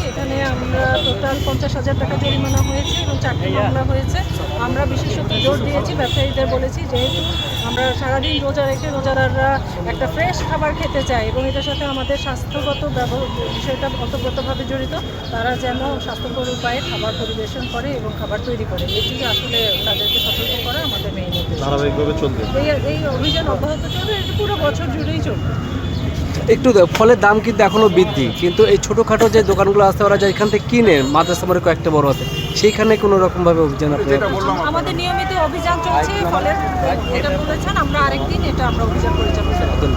এখানে আমরা টোটাল 50,000 টাকা জরিমানা হয়েছে এবং 4টি মামলা হয়েছে। আমরা বিশেষত জোর দিয়েছি, ব্যবসায়ীদের বলেছি যেহেতু আমরা সারাদিন রোজা রেখে রোজাদাররা একটা ফ্রেশ খাবার খেতে চায় এবং এটার সাথে আমাদের স্বাস্থ্যগত বিষয়টা ওতপ্রোতভাবে জড়িত, তারা যেন স্বাস্থ্যকর উপায়ে খাবার পরিবেশন করে এবং খাবার তৈরি করে, এটি আসলে তাদেরকে সতর্ক করা আমাদের মেইন উদ্দেশ্য। ধারাবাহিকভাবে চলবে এই অভিযান অব্যাহত চলবে, এটি পুরো বছর জুড়েই চলবে। একটু ফলের দাম কিন্তু এখনো বৃদ্ধি, কিন্তু এই ছোটোখাটো যে দোকানগুলো আছে ওরা এখান থেকে কিনে মাদ্রাসা মোড়ে কয়েকটা বড় আছে, সেইখানে কোনো রকমভাবে অভিযান আমাদের নিয়মিত অভিযান চলছে ফলের, এটা বলেছেন, আমরা আরেকদিন এটা আমরা অভিযান পরিচালনা করব।